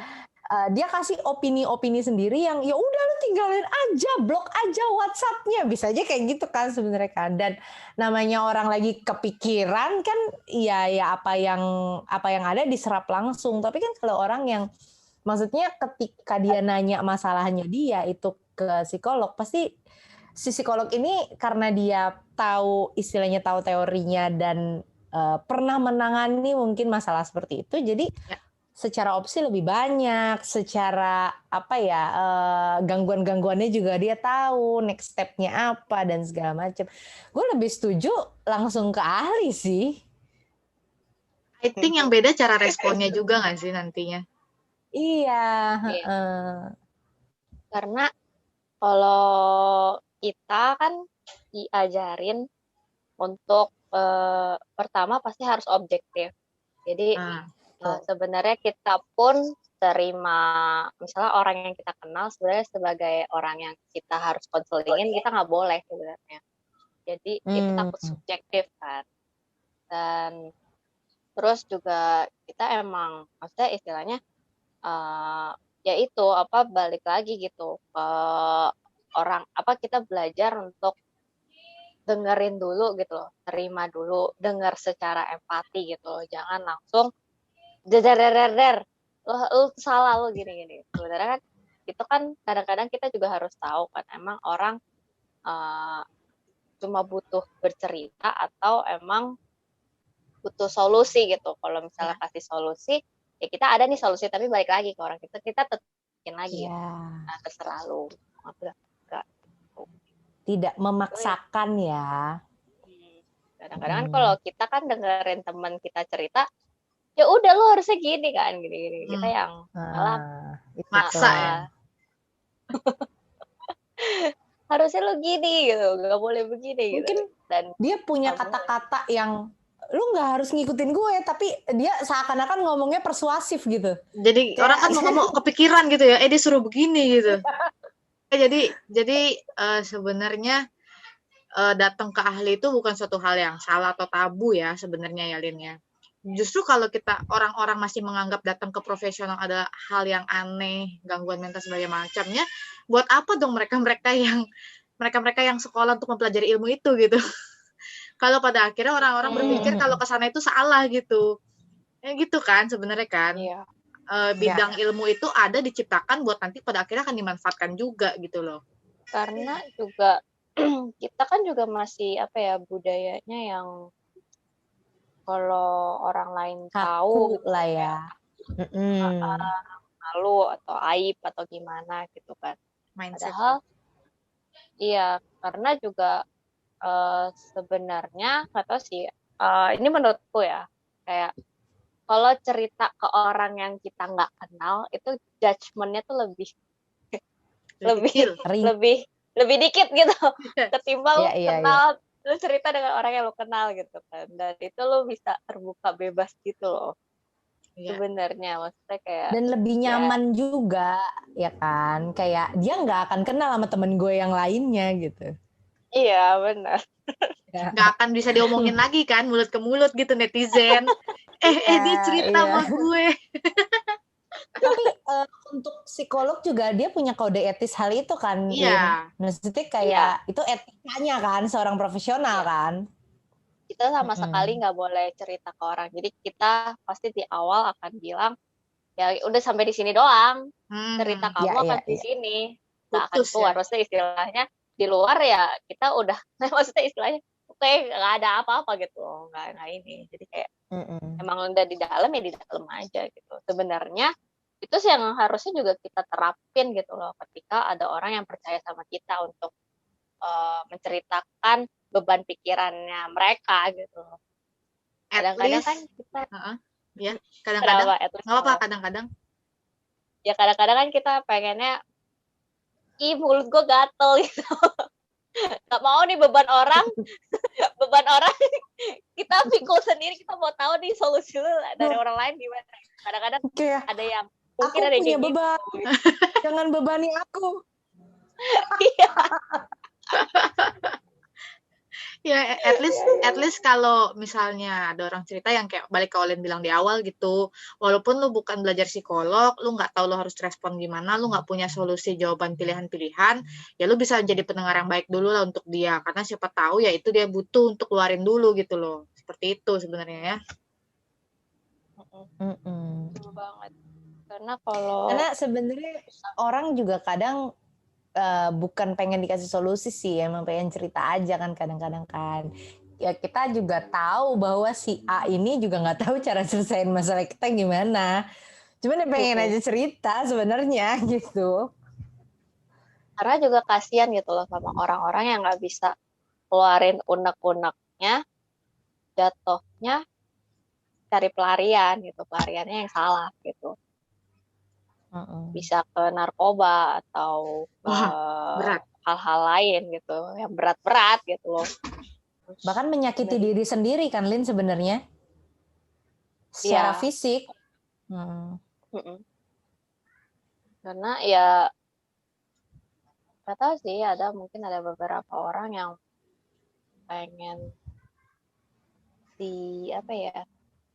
dia kasih opini-opini sendiri yang ya udah lu tinggalin aja, blok aja WhatsApp-nya, bisa aja kayak gitu kan sebenarnya kan. Dan namanya orang lagi kepikiran kan, ya apa yang ada diserap langsung. Tapi kan kalau orang yang maksudnya ketika dia nanya masalahnya dia itu ke psikolog, pasti si psikolog ini karena dia tahu istilahnya tahu teorinya dan pernah menangani mungkin masalah seperti itu, jadi secara opsi lebih banyak, secara gangguan-gangguannya juga dia tahu, next step-nya apa dan segala macam. Gue lebih setuju langsung ke ahli sih. I think yang beda cara responnya juga nggak sih nantinya? Iya. Karena kalau kita kan diajarin untuk pertama pasti harus objektif. Jadi sebenarnya kita pun terima misalnya orang yang kita kenal sebenarnya sebagai orang yang kita harus konselingin kita nggak boleh sebenarnya jadi itu takut subjektif kan dan terus juga kita emang maksudnya istilahnya ya itu balik lagi gitu ke orang kita belajar untuk dengerin dulu gitu loh terima dulu dengar secara empati gitu loh jangan langsung der lu salah lu gini sebenarnya kan itu kan kadang-kadang kita juga harus tahu kan emang orang cuma butuh bercerita atau emang butuh solusi gitu kalau misalnya kasih solusi ya kita ada nih solusi tapi balik lagi ke orang kita tetapin lagi nah, terserah lu tidak memaksakan ya kadang-kadang kan kalau kita kan dengerin teman kita cerita ya udah lo harusnya gini kan gini kita yang malah maksa ya harusnya lo gini gitu nggak boleh begini mungkin gitu dan dia punya kata-kata yang lu nggak harus ngikutin gue tapi dia seakan-akan ngomongnya persuasif gitu jadi orang kan mau ngomong kepikiran gitu ya dia suruh begini gitu jadi sebenarnya datang ke ahli itu bukan suatu hal yang salah atau tabu ya sebenarnya ya Lin ya. Justru kalau kita orang-orang masih menganggap datang ke profesional ada hal yang aneh, gangguan mental segala macamnya, buat apa dong mereka yang sekolah untuk mempelajari ilmu itu gitu. Kalau pada akhirnya orang-orang berpikir kalau kesana itu salah gitu. Gitu kan sebenarnya kan. Bidang ilmu itu ada diciptakan buat nanti pada akhirnya akan dimanfaatkan juga gitu loh. Karena juga kita kan juga masih budayanya yang kalau orang lain tahu gitu lah ya malu atau aib atau gimana gitu kan mindset. Padahal iya karena juga sebenarnya nggak tahu sih ini menurutku ya kayak kalau cerita ke orang yang kita nggak kenal itu judgementnya tuh lebih Kecil. lebih dikit gitu ketimbang lu Iya. kenal lu cerita dengan orang yang lu kenal gitu kan, dan itu lu bisa terbuka bebas gitu loh Iya. sebenarnya, maksudnya kayak Dan lebih nyaman juga, ya kan? Kayak dia nggak akan kenal sama temen gue yang lainnya gitu. iya benar. Nggak akan bisa diomongin lagi kan, mulut ke mulut gitu netizen. Dia cerita sama gue. Tapi untuk psikolog juga dia punya kode etis hal itu kan, Lin? Iya. Maksudnya kayak itu etikanya kan, seorang profesional kan? Kita sama sekali nggak boleh cerita ke orang. Jadi kita pasti di awal akan bilang, ya udah sampai di sini doang. Cerita kamu akan di sini, nggak akan keluar. Maksudnya istilahnya di luar ya kita udah, maksudnya istilahnya oke, nggak ada apa-apa gitu, nggak ini. Jadi kayak emang udah di dalam ya di dalam aja gitu. Sebenarnya itu sih yang harusnya juga kita terapin gitu loh, ketika ada orang yang percaya sama kita untuk menceritakan beban pikirannya mereka gitu. Kadang-kadang kan kita ya kadang-kadang nggak apa kadang-kadang ya kadang-kadang kan kita pengennya mulut gue gatel gitu nggak mau nih beban orang kita pikul sendiri, kita mau tahu nih solusi lu dari orang lain gimana. Kadang-kadang ada yang mungkin aku ada punya yang beban gitu. Jangan bebani aku. Iya. Ya at least kalau misalnya ada orang cerita yang kayak balik ke Olin bilang di awal gitu, walaupun lu bukan belajar psikolog, lu nggak tahu lu harus respon gimana, lu nggak punya solusi jawaban pilihan-pilihan, ya lu bisa jadi pendengar yang baik dulu lah untuk dia, karena siapa tahu ya itu dia butuh untuk keluarin dulu gitu loh, seperti itu sebenarnya ya. Betul banget. Karena sebenarnya orang juga kadang bukan pengen dikasih solusi sih, emang pengen cerita aja kan kadang-kadang kan. Ya kita juga tahu bahwa si A ini juga nggak tahu cara selesaiin masalah kita gimana. Cuman pengen aja cerita sebenarnya gitu. Karena juga kasihan gitu loh sama orang-orang yang nggak bisa keluarin unek-uneknya, jatuhnya cari pelarian gitu, pelariannya yang salah gitu. Bisa ke narkoba atau hal-hal lain gitu yang berat-berat gitu loh, bahkan menyakiti diri sendiri kan Lin sebenarnya secara fisik. Karena ya nggak tahu sih, mungkin ada beberapa orang yang pengen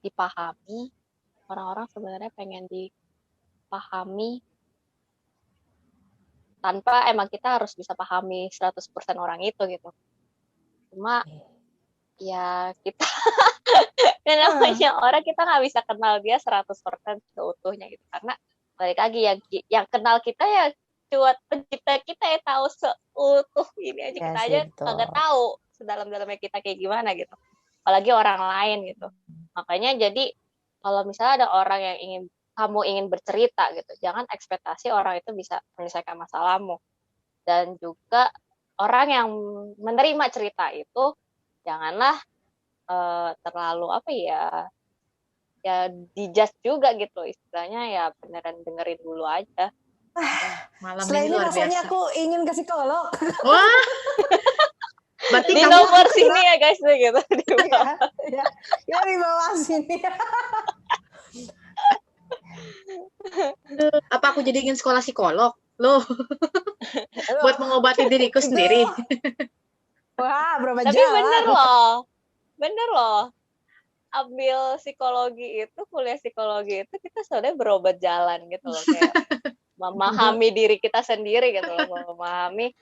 dipahami, orang-orang sebenarnya pengen dipahami tanpa emang kita harus bisa pahami 100% orang itu gitu. Cuma ya kita namanya orang, kita nggak bisa kenal dia 100% seutuhnya gitu, karena balik lagi yang kenal kita ya cuat pencipta kita ya tahu seutuh ini aja, kita aja nggak tahu sedalam-dalamnya kita kayak gimana gitu, apalagi orang lain gitu. Makanya jadi kalau misalnya ada orang yang kamu ingin bercerita gitu, jangan ekspektasi orang itu bisa menyelesaikan masalahmu. Dan juga orang yang menerima cerita itu janganlah terlalu ya dijudge juga gitu, istilahnya ya beneran dengerin dulu aja. Malam setelah ini luar rasanya biasa. Aku ingin ke psikolog. Wah. Berarti di nomor sini ya guys gitu. Ya di bawah sini. Apa aku jadi ingin sekolah psikolog? Loh. Buat mengobati diriku sendiri. Wah, berapa Tapi jalan. Bener loh. Ambil psikologi itu, kuliah psikologi itu kita sebenarnya berobat jalan gitu loh, kayak memahami diri kita sendiri gitu loh, memahami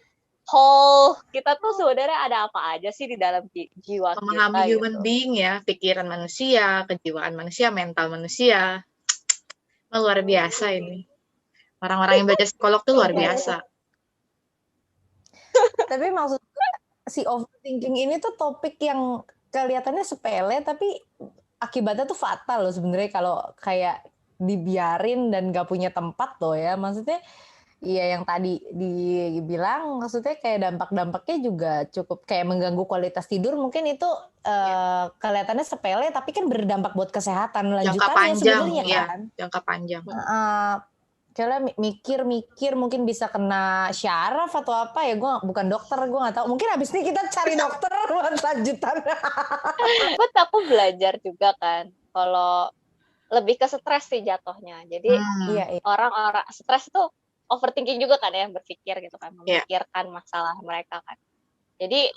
kita tuh sebenarnya ada apa aja sih di dalam jiwa kita. Memahami human being ya, pikiran manusia, kejiwaan manusia, mental manusia. Luar biasa ini. Orang-orang yang belajar psikolog tuh luar biasa. Tapi maksudnya si overthinking ini tuh topik yang kelihatannya sepele tapi akibatnya tuh fatal loh sebenarnya kalau kayak dibiarin dan gak punya tempat loh ya. Maksudnya Iya, yang tadi dibilang maksudnya kayak dampak-dampaknya juga cukup kayak mengganggu kualitas tidur. Mungkin itu kelihatannya sepele tapi kan berdampak buat kesehatan Jangka lanjutannya panjang, sebenarnya ya, kan. jangka panjang. Kalian mikir-mikir mungkin bisa kena syaraf atau apa ya, gue bukan dokter, gue nggak tahu. Mungkin abis ini kita cari dokter buat lanjutan. But aku belajar juga kan kalau lebih ke stres sih jatuhnya. Jadi Iya. orang-orang stres itu overthinking juga kan ya, berpikir gitu kan, memikirkan masalah mereka kan. Jadi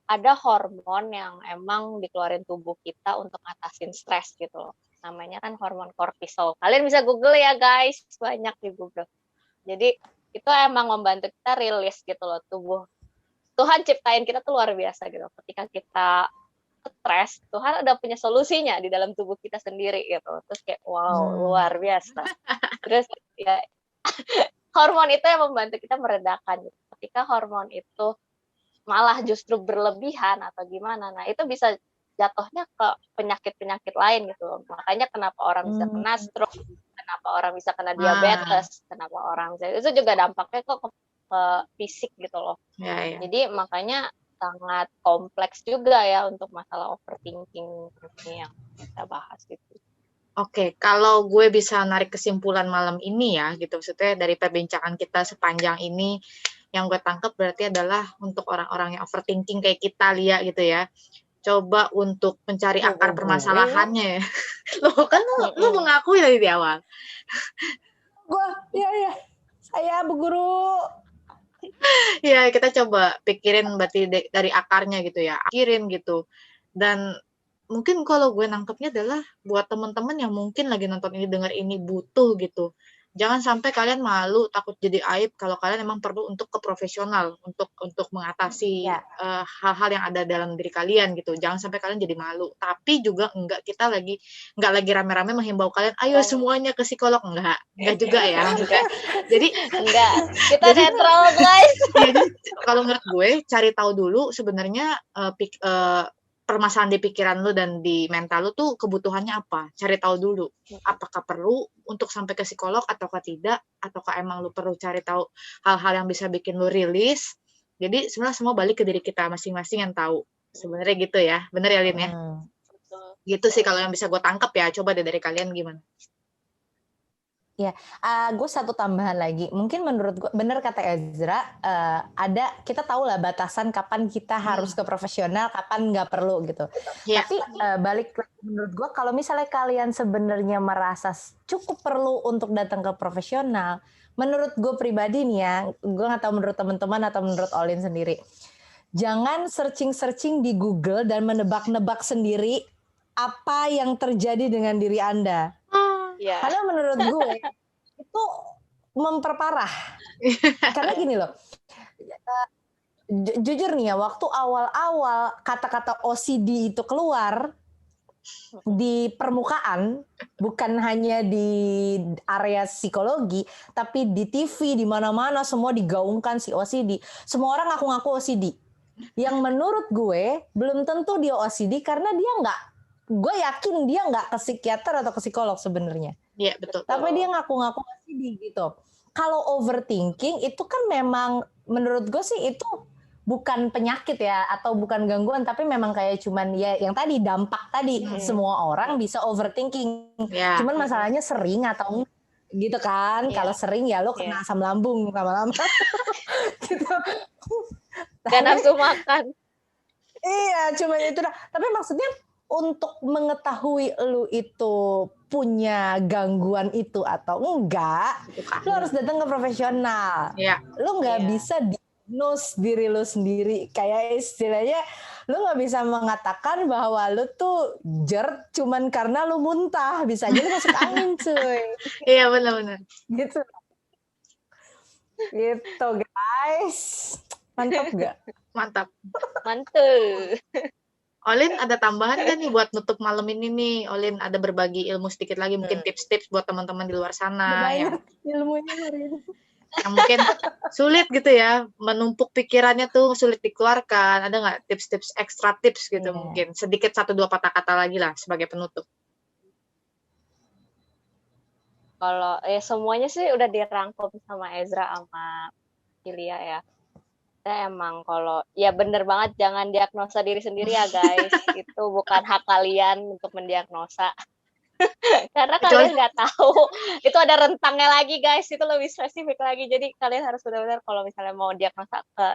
ada hormon yang emang dikeluarin tubuh kita untuk ngatasin stres gitu loh. Namanya kan hormon kortisol. Kalian bisa Google ya guys, banyak di Google. Jadi itu emang membantu kita rilis gitu loh tubuh. Tuhan ciptain kita tuh luar biasa gitu. Ketika kita stres, Tuhan udah punya solusinya di dalam tubuh kita sendiri gitu. Terus kayak wow, luar biasa. Terus ya hormon itu yang membantu kita meredakan gitu. Ketika hormon itu malah justru berlebihan atau gimana, nah itu bisa jatuhnya ke penyakit-penyakit lain gitu loh. Makanya kenapa orang bisa kena stroke, kenapa orang bisa kena diabetes, kenapa orang bisa, itu juga dampaknya kok ke fisik gitu loh. Jadi makanya sangat kompleks juga ya untuk masalah overthinking ini yang kita bahas gitu. Oke, kalau gue bisa narik kesimpulan malam ini ya gitu, maksudnya dari perbincangan kita sepanjang ini, yang gue tangkap berarti adalah untuk orang-orang yang overthinking kayak kita, Lia gitu ya, coba untuk mencari akar permasalahannya ya. Loh kan lu mengakui tadi di awal. Iya, saya Bu Guru. Ya kita coba pikirin berarti dari akarnya gitu ya, pikirin gitu. Dan mungkin kalau gue nangkepnya adalah buat teman-teman yang mungkin lagi nonton ini, dengar ini, butuh gitu. Jangan sampai kalian malu, takut jadi aib kalau kalian emang perlu untuk ke profesional untuk mengatasi hal-hal yang ada dalam diri kalian gitu. Jangan sampai kalian jadi malu. Tapi juga enggak lagi rame-rame menghimbau kalian, ayo semuanya ke psikolog, enggak juga ya. Jadi enggak, kita netral guys. Jadi kalau menurut gue cari tahu dulu sebenarnya permasalahan di pikiran lu dan di mental lu tuh kebutuhannya apa. Cari tahu dulu. Apakah perlu untuk sampai ke psikolog ataukah tidak, ataukah emang lu perlu cari tahu hal-hal yang bisa bikin lu rilis. Jadi sebenarnya semua balik ke diri kita masing-masing yang tahu. Sebenarnya gitu ya. Bener ya, Lin ya? Gitu sih kalau yang bisa gue tangkap ya. Coba deh dari kalian gimana? Ya, gue satu tambahan lagi. Mungkin menurut gue, benar kata Ezra, kita tahu lah batasan kapan kita harus ke profesional, kapan nggak perlu gitu. Tapi balik lagi menurut gue, kalau misalnya kalian sebenarnya merasa cukup perlu untuk datang ke profesional, menurut gue pribadi nih ya, gue nggak tahu menurut teman-teman atau menurut Olin sendiri, jangan searching di Google dan menebak-nebak sendiri apa yang terjadi dengan diri Anda. Karena menurut gue itu memperparah. Karena gini loh, jujur nih ya, waktu awal-awal kata-kata OCD itu keluar di permukaan, bukan hanya di area psikologi, tapi di TV, di mana-mana semua digaungkan si OCD. Semua orang ngaku-ngaku OCD. Yang menurut gue belum tentu dia OCD karena dia gue yakin dia nggak ke psikiater atau ke psikolog sebenarnya. Iya, betul. Tapi dia ngaku-ngaku OCD gitu. Kalau overthinking itu kan memang menurut gue sih itu bukan penyakit ya atau bukan gangguan, tapi memang kayak cuman ya yang tadi dampak tadi semua orang bisa overthinking. Cuman masalahnya sering atau gitu kan. Kalau sering ya lo kena asam lambung lama-lama. Gitu. Gak nafsu makan. Iya, cuman itu dah. Tapi maksudnya untuk mengetahui lu itu punya gangguan itu atau enggak, lu harus datang ke profesional. Lu nggak bisa diagnose diri lu sendiri. Kayak istilahnya, lu nggak bisa mengatakan bahwa lu tuh jerk cuman karena lu muntah. Bisa aja lu masuk angin, cuy. Iya, benar-benar. Gitu. Gitu, guys. Mantap nggak? Mantap. Mantap. Olin ada tambahan kan nih buat nutup malam ini nih? Olin ada berbagi ilmu sedikit lagi, mungkin tips-tips buat teman-teman di luar sana yang ilmunya hari ini. Yang mungkin sulit gitu ya, menumpuk pikirannya tuh sulit dikeluarkan. Ada nggak tips-tips, extra tips gitu mungkin? Sedikit 1-2 patah kata lagi lah sebagai penutup. Kalau semuanya sih udah dirangkum sama Ezra sama Ilya ya. Kita emang kalau ya bener banget jangan diagnosa diri sendiri ya guys. Itu bukan hak kalian untuk mendiagnosa. Karena Kecuali kalian nggak tahu. Itu ada rentangnya lagi guys. Itu lebih spesifik lagi. Jadi kalian harus benar-benar kalau misalnya mau diagnosa ke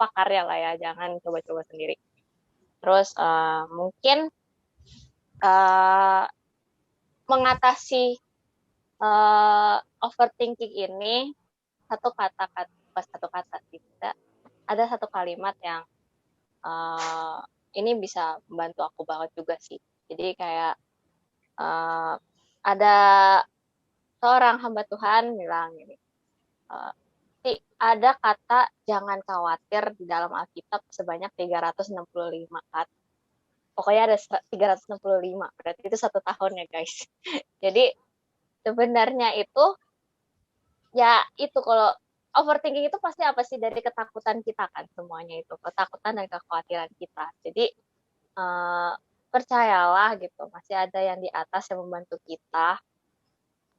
pakarnya lah ya. Jangan coba-coba sendiri. Terus mungkin mengatasi overthinking ini satu kata tidak ada satu kalimat yang ini bisa membantu aku banget juga sih. Jadi kayak ada seorang hamba Tuhan bilang gini, ada kata jangan khawatir di dalam Alkitab sebanyak 365 kata. Pokoknya ada 365, berarti itu 1 tahun ya guys. Jadi sebenarnya itu, ya itu kalau overthinking itu pasti apa sih dari ketakutan kita kan semuanya itu. Ketakutan dan kekhawatiran kita. Jadi percayalah gitu, masih ada yang di atas yang membantu kita.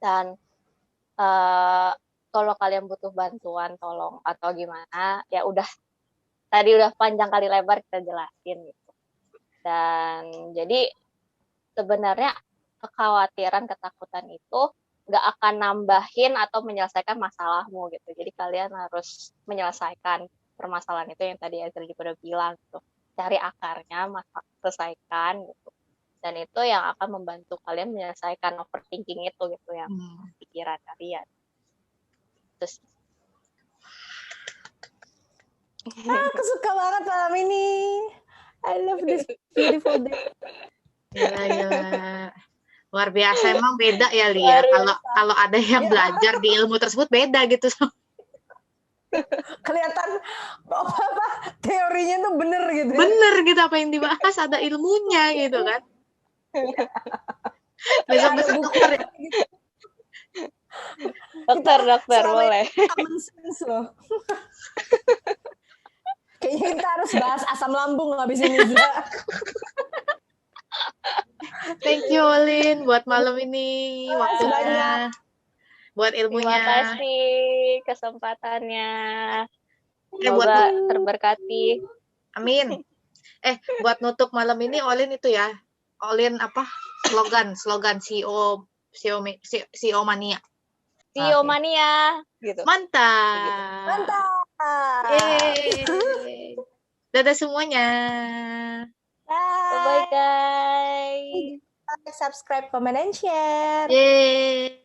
Dan kalau kalian butuh bantuan tolong atau gimana, ya udah tadi udah panjang kali lebar kita jelasin gitu. Dan jadi sebenarnya kekhawatiran, ketakutan itu nggak akan nambahin atau menyelesaikan masalahmu gitu. Jadi kalian harus menyelesaikan permasalahan itu yang tadi Ezra juga udah bilang gitu. Cari akarnya, selesaikan gitu. Dan itu yang akan membantu kalian menyelesaikan overthinking itu gitu yang pikiran kalian. Terus aku suka banget malam ini. I love this beautiful day. Gila. Luar biasa, emang beda ya Lia. Kalau ada yang belajar di ilmu tersebut beda gitu. Kelihatan apa teorinya tuh bener gitu. Bener gitu apa yang dibahas ada ilmunya gitu kan. Besok dokter ya. Dokter boleh. Common sense loh. Kayaknya kita harus bahas asam lambung habis ini. Thank you Olin buat malam ini waktunya, buat ilmunya. Terima kasih kesempatannya. Semoga terberkati. Amin. Buat nutup malam ini Olin itu ya. Olin apa? Slogan CEO Mania. CEO Mania gitu. Mantap. Yeay. Dadah semuanya. Bye guys. Subscribe, comment, and share. Yeay.